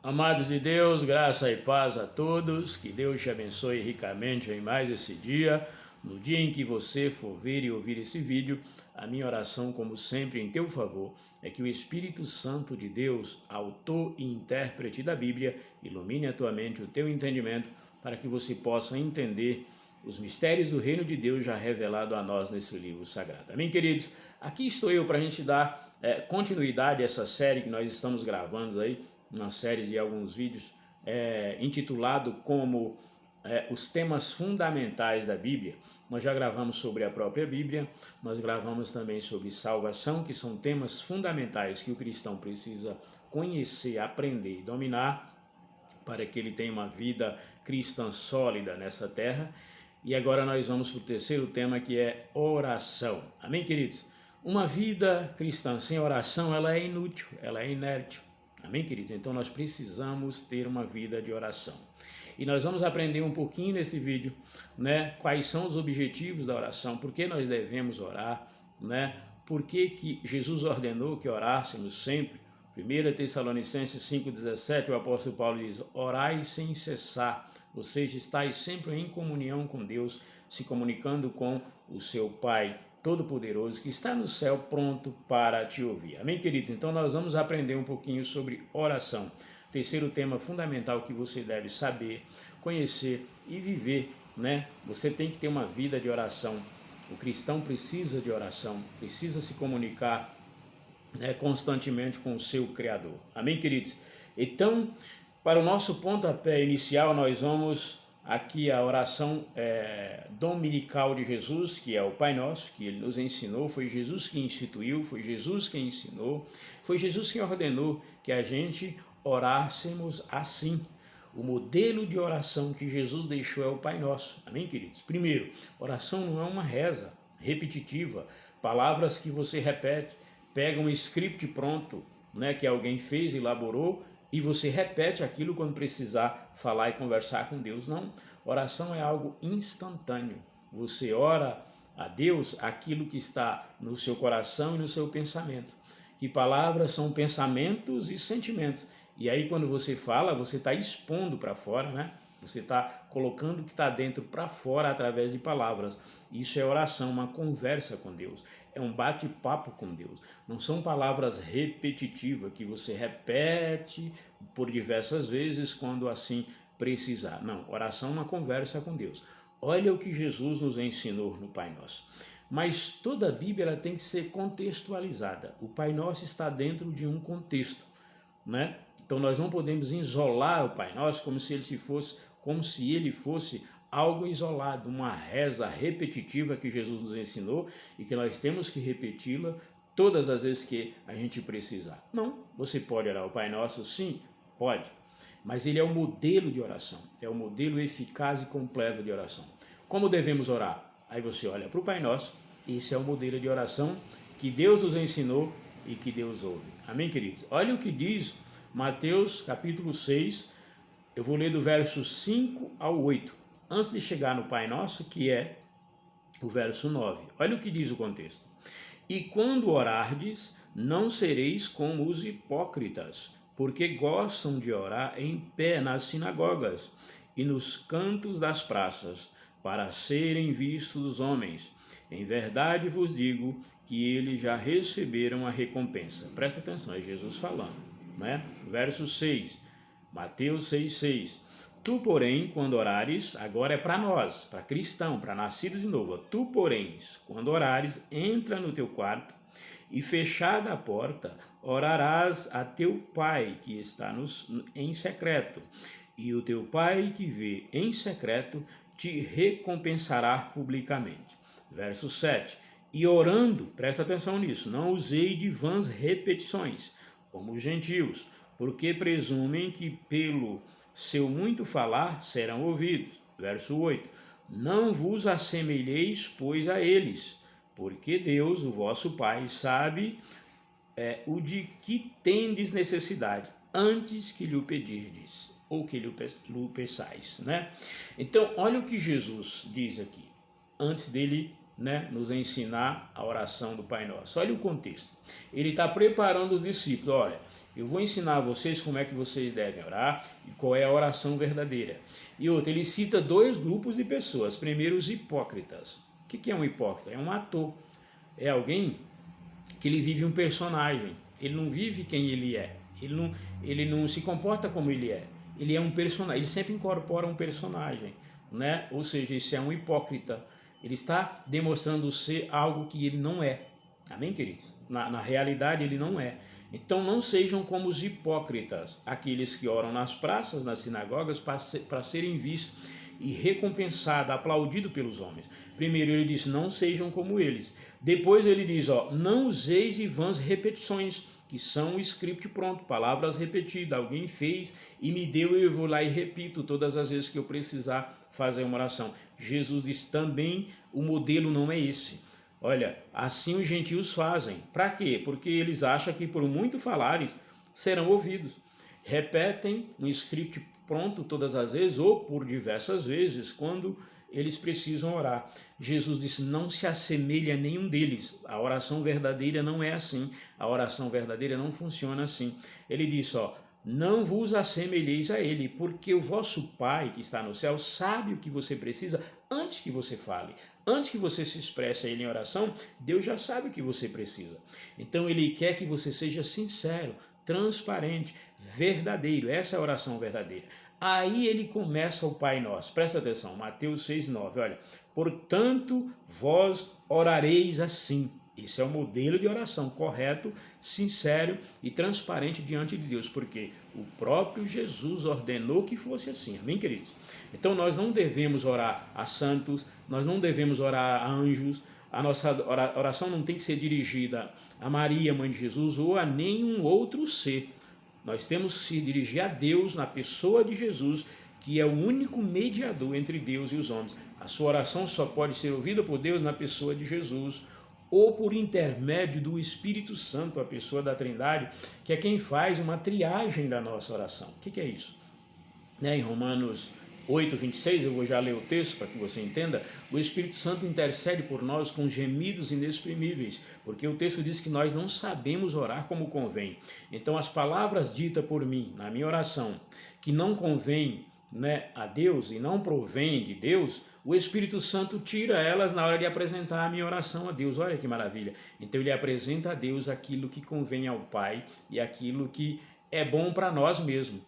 Amados de Deus, graça e paz a todos, que Deus te abençoe ricamente em mais esse dia. No dia em que você for ver e ouvir esse vídeo, a minha oração, como sempre, em teu favor, é que o Espírito Santo de Deus, autor e intérprete da Bíblia, ilumine a tua mente, o teu entendimento, para que você possa entender os mistérios do reino de Deus já revelado a nós nesse livro sagrado. Amém, queridos? Aqui estou eu para a gente dar continuidade a essa série que nós estamos gravando aí, uma série de alguns vídeos intitulado como os temas fundamentais da Bíblia. Nós já gravamos sobre a própria Bíblia, nós gravamos também sobre salvação, que são temas fundamentais que o cristão precisa conhecer, aprender e dominar para que ele tenha uma vida cristã sólida nessa terra. E agora nós vamos para o terceiro tema, que é oração. Amém, queridos? Uma vida cristã sem oração, ela é inútil, ela é inerte. Amém, queridos? Então nós precisamos ter uma vida de oração. E nós vamos aprender um pouquinho nesse vídeo, né? Quais são os objetivos da oração, por que nós devemos orar, né? Por que Jesus ordenou que orássemos sempre. 1 Tessalonicenses 5,17, o apóstolo Paulo diz: orai sem cessar, ou seja, estai sempre em comunhão com Deus, se comunicando com o seu Pai Todo-Poderoso, que está no céu pronto para te ouvir. Amém, queridos? Então nós vamos aprender um pouquinho sobre oração. Terceiro tema fundamental que você deve saber, conhecer e viver, né? Você tem que ter uma vida de oração. O cristão precisa de oração, precisa se comunicar constantemente com o seu Criador. Amém, queridos? Então, para o nosso pontapé inicial, nós vamos aqui a oração dominical de Jesus, que é o Pai Nosso, que ele nos ensinou, foi Jesus que instituiu, foi Jesus que ensinou, foi Jesus que ordenou que a gente orássemos assim. O modelo de oração que Jesus deixou é o Pai Nosso. Amém, queridos? Primeiro, oração não é uma reza repetitiva, palavras que você repete, pega um script pronto, né, que alguém fez, elaborou, e você repete aquilo quando precisar falar e conversar com Deus. Não, oração é algo instantâneo. Você ora a Deus aquilo que está no seu coração e no seu pensamento. Que palavras são pensamentos e sentimentos. E aí quando você fala, você está expondo para fora, né? Você está colocando o que está dentro para fora através de palavras. Isso é oração, uma conversa com Deus. É um bate-papo com Deus. Não são palavras repetitivas que você repete por diversas vezes quando assim precisar. Não, oração é uma conversa com Deus. Olha o que Jesus nos ensinou no Pai Nosso. Mas toda a Bíblia ela tem que ser contextualizada. O Pai Nosso está dentro de um contexto, né? Então nós não podemos isolar o Pai Nosso como se ele fosse algo isolado, uma reza repetitiva que Jesus nos ensinou e que nós temos que repeti-la todas as vezes que a gente precisar. Não, você pode orar o Pai Nosso? Sim, pode. Mas ele é o modelo de oração, é o modelo eficaz e completo de oração. Como devemos orar? Aí você olha para o Pai Nosso, esse é o modelo de oração que Deus nos ensinou e que Deus ouve. Amém, queridos? Olha o que diz Mateus capítulo 6, eu vou ler do verso 5 ao 8, antes de chegar no Pai Nosso, que é o verso 9. Olha o que diz o contexto. E quando orardes, não sereis como os hipócritas, porque gostam de orar em pé nas sinagogas e nos cantos das praças, para serem vistos dos homens. Em verdade vos digo que eles já receberam a recompensa. Presta atenção, é Jesus falando, né? Verso 6, Mateus 6,6. Tu, porém, quando orares, agora é para nós, para cristão, para nascidos de novo. Tu, porém, quando orares, entra no teu quarto e, fechada a porta, orarás a teu Pai que está em secreto. E o teu Pai que vê em secreto te recompensará publicamente. Verso 7. E orando, presta atenção nisso, não usei de vãs repetições, como os gentios, porque presumem que pelo seu muito falar serão ouvidos. Verso 8. Não vos assemelheis, pois, a eles, porque Deus, o vosso Pai, sabe o de que tendes necessidade, antes que lhe o pedirdes, ou que lhe o peçais, né? Então, olha o que Jesus diz aqui, antes dele nos ensinar a oração do Pai Nosso. Olha o contexto. Ele está preparando os discípulos. Olha, Eu vou ensinar a vocês como é que vocês devem orar e qual é a oração verdadeira. E outra, ele cita dois grupos de pessoas. Primeiro, os hipócritas. O que é um hipócrita? É um ator. É alguém que ele vive um personagem. Ele não vive quem ele é. Ele não se comporta como ele é. Ele é um personagem. Ele sempre incorpora um personagem, né? Ou seja, isso é um hipócrita. Ele está demonstrando ser algo que ele não é. Amém, queridos? Na realidade, ele não é. Então, não sejam como os hipócritas, aqueles que oram nas praças, nas sinagogas, para serem vistos e recompensados, aplaudidos pelos homens. Primeiro, ele diz, não sejam como eles. Depois, ele diz, não useis de vãs repetições, que são o script pronto, palavras repetidas. Alguém fez e me deu, eu vou lá e repito todas as vezes que eu precisar fazer uma oração. Jesus diz também, o modelo não é esse. Olha, assim os gentios fazem. Para quê? Porque eles acham que por muito falares serão ouvidos. Repetem um script pronto todas as vezes ou por diversas vezes quando eles precisam orar. Jesus disse, não se assemelhe a nenhum deles. A oração verdadeira não é assim. A oração verdadeira não funciona assim. Ele disse, não vos assemelheis a ele, porque o vosso Pai que está no céu sabe o que você precisa antes que você fale. Antes que você se expresse a ele em oração, Deus já sabe o que você precisa. Então ele quer que você seja sincero, transparente, verdadeiro. Essa é a oração verdadeira. Aí ele começa o Pai Nosso. Presta atenção, Mateus 6,9. Olha, portanto, vós orareis assim. Esse é o modelo de oração correto, sincero e transparente diante de Deus, porque o próprio Jesus ordenou que fosse assim, amém, queridos? Então nós não devemos orar a santos, nós não devemos orar a anjos, a nossa oração não tem que ser dirigida a Maria, mãe de Jesus, ou a nenhum outro ser. Nós temos que se dirigir a Deus na pessoa de Jesus, que é o único mediador entre Deus e os homens. A sua oração só pode ser ouvida por Deus na pessoa de Jesus, ou por intermédio do Espírito Santo, a pessoa da Trindade, que é quem faz uma triagem da nossa oração. O que é isso? Em Romanos 8:26, eu vou já ler o texto para que você entenda, o Espírito Santo intercede por nós com gemidos inexprimíveis, porque o texto diz que nós não sabemos orar como convém. Então as palavras ditas por mim na minha oração, que não convém a Deus e não provém de Deus, o Espírito Santo tira elas na hora de apresentar a minha oração a Deus. Olha que maravilha. Então ele apresenta a Deus aquilo que convém ao Pai e aquilo que é bom para nós mesmos,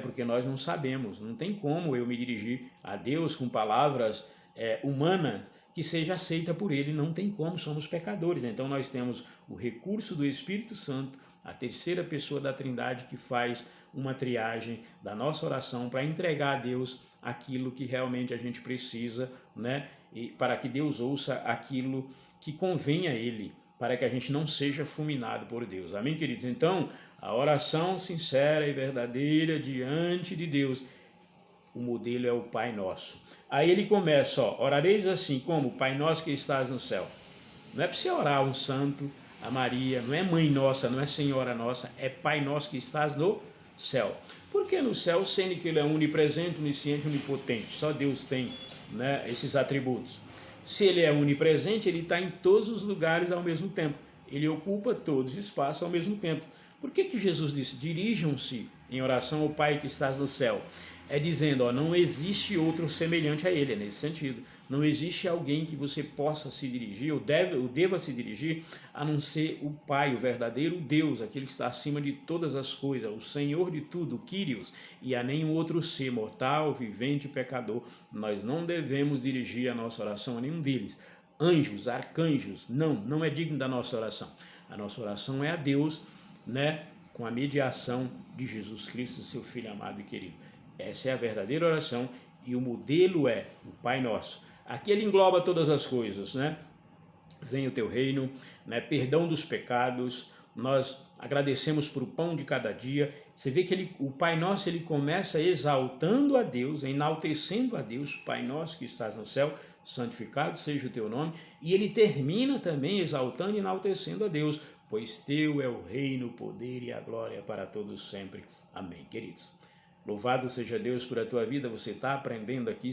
porque nós não sabemos, não tem como eu me dirigir a Deus com palavras humanas que seja aceita por ele, não tem como, somos pecadores. Então nós temos o recurso do Espírito Santo, a terceira pessoa da Trindade, que faz uma triagem da nossa oração para entregar a Deus aquilo que realmente a gente precisa, e para que Deus ouça aquilo que convém a Ele, para que a gente não seja fulminado por Deus. Amém, queridos? Então, a oração sincera e verdadeira diante de Deus, o modelo é o Pai Nosso. Aí ele começa, orareis assim como Pai Nosso que estás no céu. Não é para você orar um santo, a Maria, não é Mãe Nossa, não é Senhora Nossa, é Pai Nosso que estás no céu. Por que no céu, sendo que ele é onipresente, onisciente, onipotente? Só Deus tem esses atributos. Se ele é onipresente, ele está em todos os lugares ao mesmo tempo. Ele ocupa todos os espaços ao mesmo tempo. Por que Jesus disse, dirijam-se em oração ao Pai que estás no céu? É dizendo, não existe outro semelhante a ele, é nesse sentido. Não existe alguém que você possa se dirigir, ou deva se dirigir, a não ser o Pai, o verdadeiro Deus, aquele que está acima de todas as coisas, o Senhor de tudo, o Kyrios, e a nenhum outro ser mortal, vivente, pecador. Nós não devemos dirigir a nossa oração a nenhum deles. Anjos, arcanjos, não é digno da nossa oração. A nossa oração é a Deus, com a mediação de Jesus Cristo, seu Filho amado e querido. Essa é a verdadeira oração e o modelo é o Pai Nosso. Aqui ele engloba todas as coisas, Venha o teu reino, perdão dos pecados, nós agradecemos por o pão de cada dia. Você vê que o Pai Nosso ele começa exaltando a Deus, enaltecendo a Deus, Pai Nosso que estás no céu, santificado seja o teu nome, e ele termina também exaltando e enaltecendo a Deus, pois teu é o reino, o poder e a glória para todos sempre. Amém, queridos. Louvado seja Deus por a tua vida, você está aprendendo aqui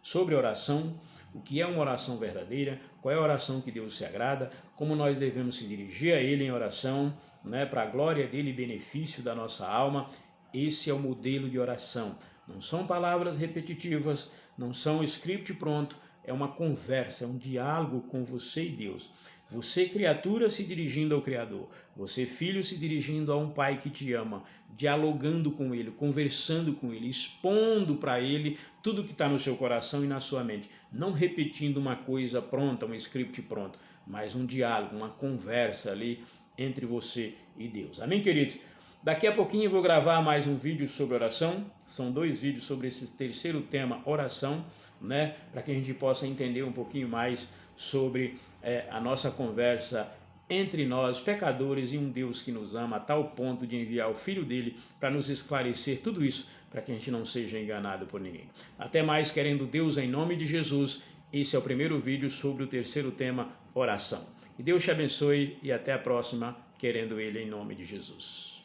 sobre oração, o que é uma oração verdadeira, qual é a oração que Deus se agrada, como nós devemos se dirigir a Ele em oração, né, para a glória dEle e benefício da nossa alma. Esse é o modelo de oração. Não são palavras repetitivas, não são um script pronto, é uma conversa, é um diálogo com você e Deus. Você, criatura, se dirigindo ao Criador. Você, filho, se dirigindo a um Pai que te ama, dialogando com Ele, conversando com Ele, expondo para Ele tudo que está no seu coração e na sua mente. Não repetindo uma coisa pronta, um script pronto, mas um diálogo, uma conversa ali entre você e Deus. Amém, queridos? Daqui a pouquinho eu vou gravar mais um vídeo sobre oração. São 2 vídeos sobre esse terceiro tema, oração, né? Para que a gente possa entender um pouquinho mais sobre a nossa conversa entre nós, pecadores, e um Deus que nos ama a tal ponto de enviar o Filho dele para nos esclarecer tudo isso, para que a gente não seja enganado por ninguém. Até mais, querendo Deus, em nome de Jesus. Esse é o primeiro vídeo sobre o terceiro tema, oração. Que Deus te abençoe e até a próxima, querendo Ele, em nome de Jesus.